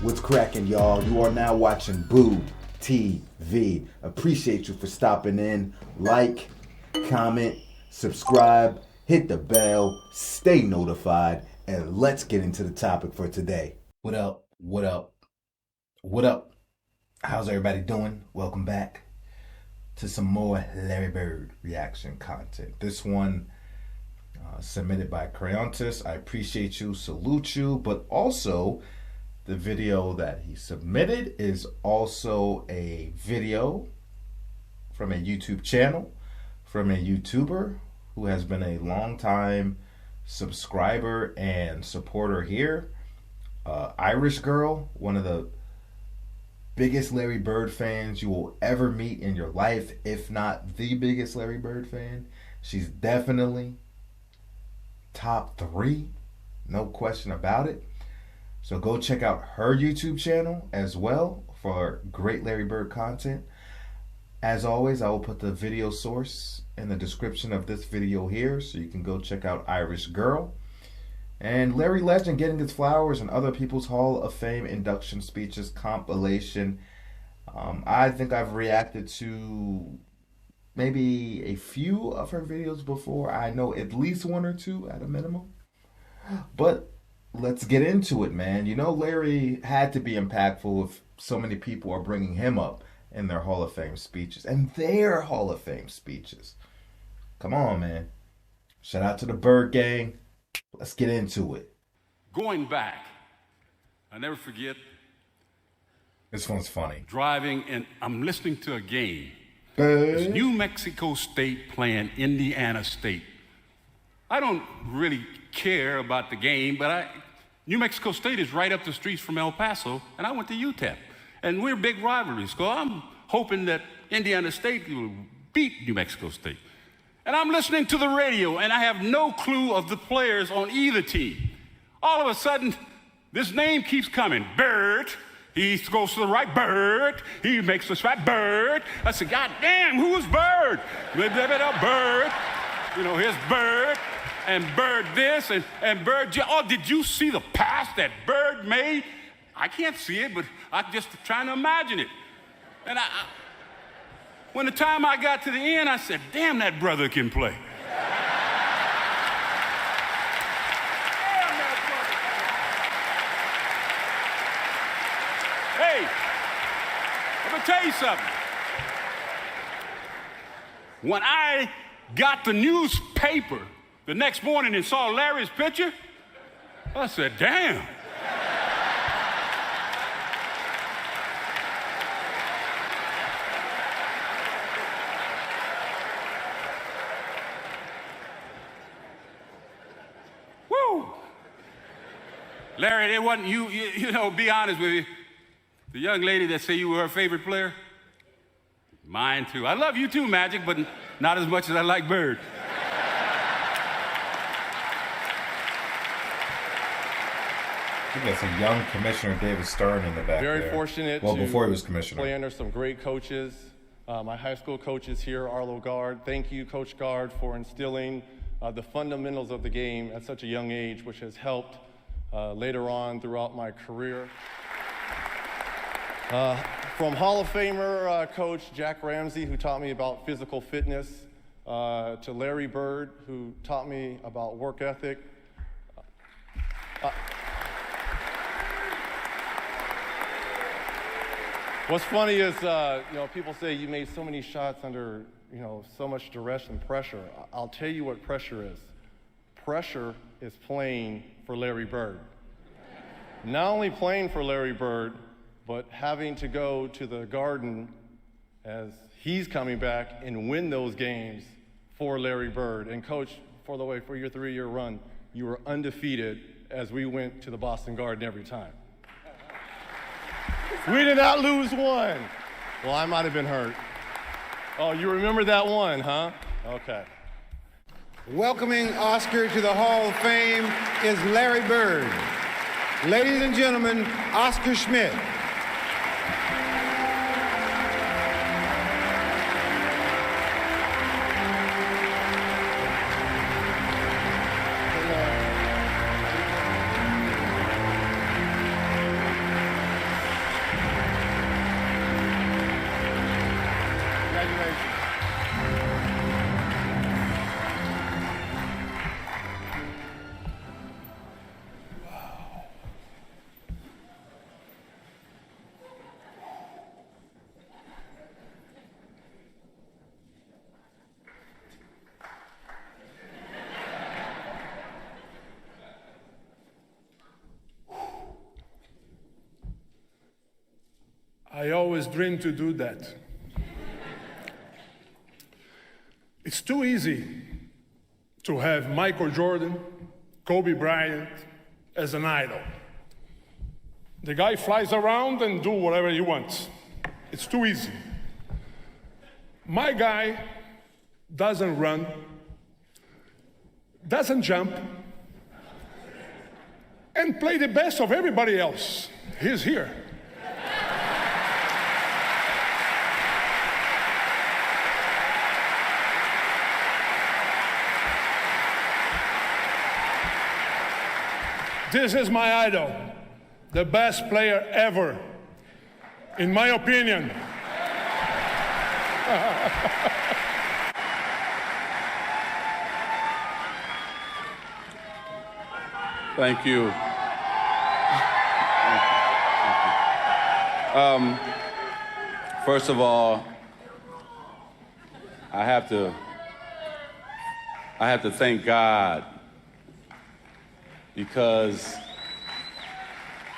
What's cracking, y'all? You are now watching Boo TV. Appreciate you for stopping in. Like, comment, subscribe, hit the bell, stay notified, and let's get into the topic for today. What up? What up? What up? How's everybody doing? Welcome back to some more Larry Bird reaction content. This one submitted by Creontis. I appreciate you, salute you, but also the video that he submitted is also a video from a YouTube channel, from a YouTuber who has been a long time subscriber and supporter here. Irish girl, one of the biggest Larry Bird fans you will ever meet in your life, if not the biggest Larry Bird fan. She's definitely top 3, no question about it. So go check out her YouTube channel as well for great Larry Bird content. As always, I will put the video source in the description of this video here, so you can go check out Irish Girl. And Larry Legend Getting His Flowers and Other People's Hall of Fame Induction Speeches compilation. I think I've reacted to maybe a few of her videos before. I know at least 1 or 2 at a minimum. But let's get into it, man. You know, Larry had to be impactful if so many people are bringing him up in their Hall of Fame speeches. And their Hall of Fame speeches. Come on, man. Shout out to the Bird Gang. Let's get into it. Going back, I never forget. This one's funny. Driving and I'm listening to a game. It's New Mexico State playing Indiana State. I don't really care about the game, but New Mexico State is right up the streets from El Paso, and I went to UTEP. And we're big rivalries, so I'm hoping that Indiana State will beat New Mexico State. And I'm listening to the radio, and I have no clue of the players on either team. All of a sudden, this name keeps coming. Bird. He goes to the right, Bird. He makes the shot, Bird. I said, God damn, who is Bird? Bird. You know, here's Bird, and Bird this, and Bird. Oh, did you see the pass that Bird made? I can't see it, but I'm just trying to imagine it. And when the time I got to the end, I said, damn, that brother can play. Hey, let me tell you something. When I got the newspaper the next morning and saw Larry's picture, I said, damn. Woo. Larry, it wasn't you know, be honest with you. The young lady that said you were her favorite player? Mine too. I love you too, Magic, but not as much as I like Bird. I think that's a young Commissioner David Stern in the back. Very fortunate before he was commissioner. Play under some great coaches. My high school coaches here, Arlo Guard. Thank you, Coach Guard, for instilling the fundamentals of the game at such a young age, which has helped later on throughout my career. From Hall of Famer Coach Jack Ramsey, who taught me about physical fitness, to Larry Bird, who taught me about work ethic. What's funny is, you know, people say you made so many shots under, you know, so much duress and pressure. I'll tell you what pressure is. Pressure is playing for Larry Bird. Not only playing for Larry Bird, but having to go to the Garden as he's coming back and win those games for Larry Bird. And Coach, for the way, for your 3-year run, you were undefeated as we went to the Boston Garden every time. We did not lose one. Well, I might have been hurt. Oh, you remember that one, huh? Okay. Welcoming Oscar to the Hall of Fame is Larry Bird. Ladies and gentlemen, Oscar Schmidt. I always dreamed to do that. It's too easy to have Michael Jordan, Kobe Bryant as an idol. The guy flies around and do whatever he wants. It's too easy. My guy doesn't run, doesn't jump, and play the best of everybody else. He's here. This is my idol, the best player ever, in my opinion. Thank you. First of all, I have to thank God, because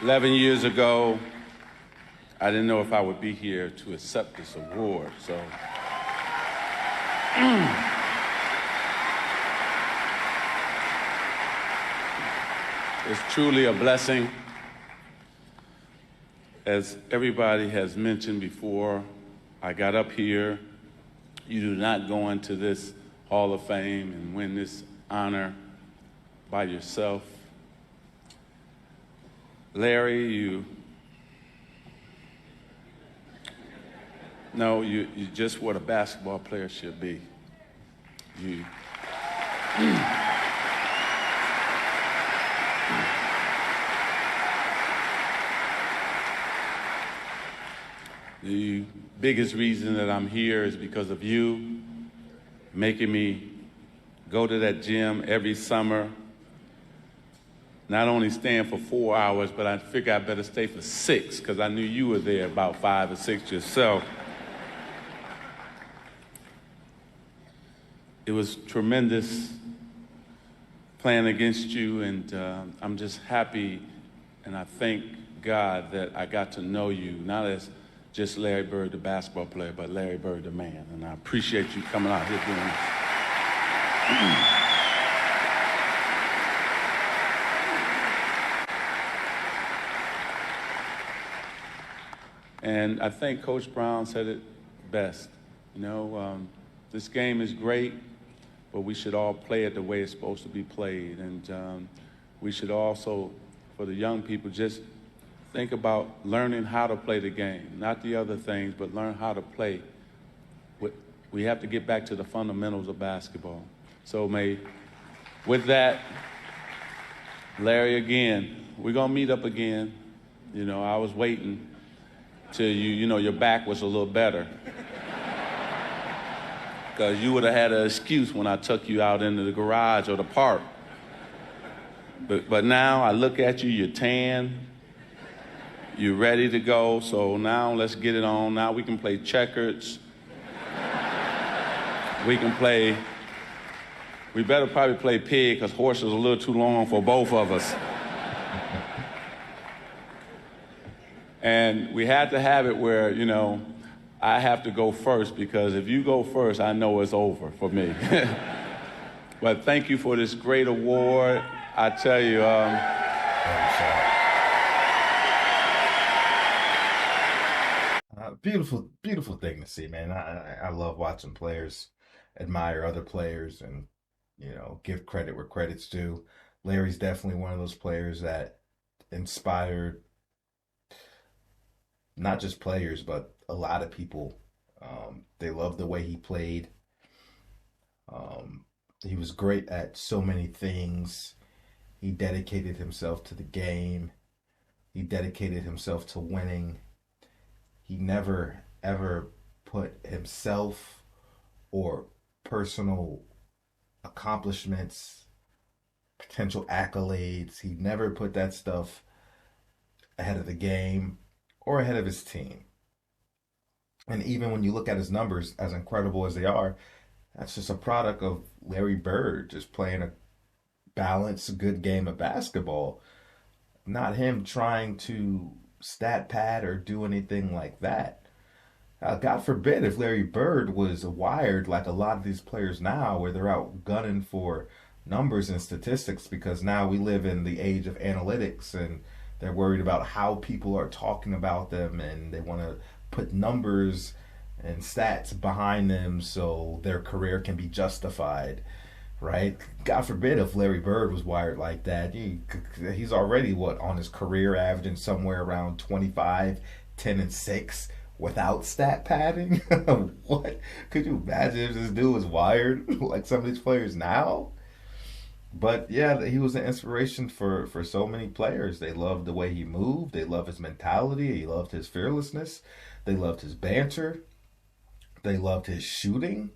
11 years ago, I didn't know if I would be here to accept this award. So it's truly a blessing. As everybody has mentioned before, I got up here. You do not go into this Hall of Fame and win this honor by yourself. Larry, you just what a basketball player should be. The biggest reason that I'm here is because of you making me go to that gym every summer. Not only staying for 4 hours, but I figured I better stay for 6 because I knew you were there about 5 or 6 yourself. It was tremendous playing against you, and I'm just happy, and I thank God that I got to know you, not as just Larry Bird, the basketball player, but Larry Bird, the man, and I appreciate you coming out here doing this. And I think Coach Brown said it best. This game is great, but we should all play it the way it's supposed to be played. And we should also, for the young people, just think about learning how to play the game, not the other things, but learn how to play. We have to get back to the fundamentals of basketball. So with that, Larry, again, we're going to meet up again. I was waiting till your back was a little better. Because you would have had an excuse when I took you out into the garage or the park. But now I look at you, you're tan, you're ready to go, so now let's get it on. Now we can play checkers. We better probably play pig, because horse is a little too long for both of us. And we had to have it where, I have to go first, because if you go first, I know it's over for me. But thank you for this great award. I tell you, beautiful, beautiful thing to see, man. I love watching players admire other players and, give credit where credit's due. Larry's definitely one of those players that inspired not just players, but a lot of people. They loved the way he played. He was great at so many things. He dedicated himself to the game. He dedicated himself to winning. He never, ever put himself or personal accomplishments, potential accolades, he never put that stuff ahead of the game or ahead of his team. And even when you look at his numbers, as incredible as they are, that's just a product of Larry Bird just playing a balanced, good game of basketball. Not him trying to stat pad or do anything like that. God forbid if Larry Bird was wired like a lot of these players now, where they're out gunning for numbers and statistics, because now we live in the age of analytics and they're worried about how people are talking about them and they want to put numbers and stats behind them so their career can be justified, right? God forbid if Larry Bird was wired like that. He's already, on his career averaging somewhere around 25, 10, and 6 without stat padding? What? Could you imagine if this dude was wired like some of these players now? But yeah, he was an inspiration for so many players. They loved the way he moved. They loved his mentality. He loved his fearlessness. They loved his banter. They loved his shooting.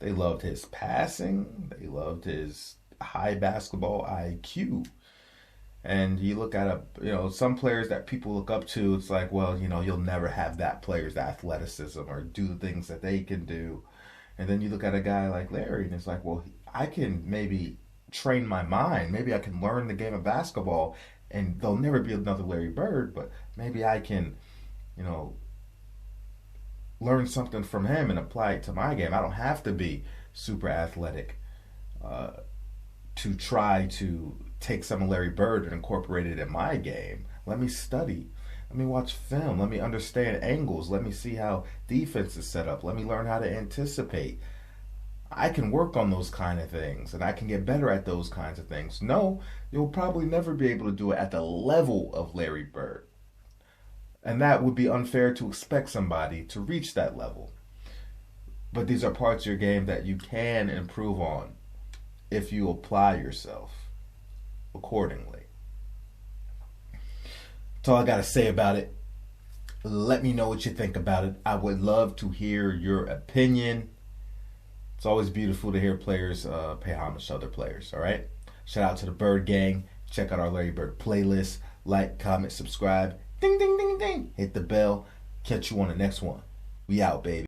They loved his passing. They loved his high basketball IQ. And you look at some players that people look up to, it's like, well, you'll never have that player's athleticism or do the things that they can do. And then you look at a guy like Larry and it's like, well, I can maybe train my mind. Maybe I can learn the game of basketball, and there'll never be another Larry Bird, but maybe I can, learn something from him and apply it to my game. I don't have to be super athletic to try to take some of Larry Bird and incorporate it in my game. Let me study. Let me watch film. Let me understand angles. Let me see how defense is set up. Let me learn how to anticipate. I can work on those kind of things, and I can get better at those kinds of things. No, you'll probably never be able to do it at the level of Larry Bird. And that would be unfair to expect somebody to reach that level. But these are parts of your game that you can improve on if you apply yourself accordingly. That's all I got to say about it. Let me know what you think about it. I would love to hear your opinion. It's always beautiful to hear players pay homage to other players, all right? Shout out to the Bird Gang. Check out our Larry Bird playlist. Like, comment, subscribe. Ding, ding, ding, ding. Hit the bell. Catch you on the next one. We out, baby.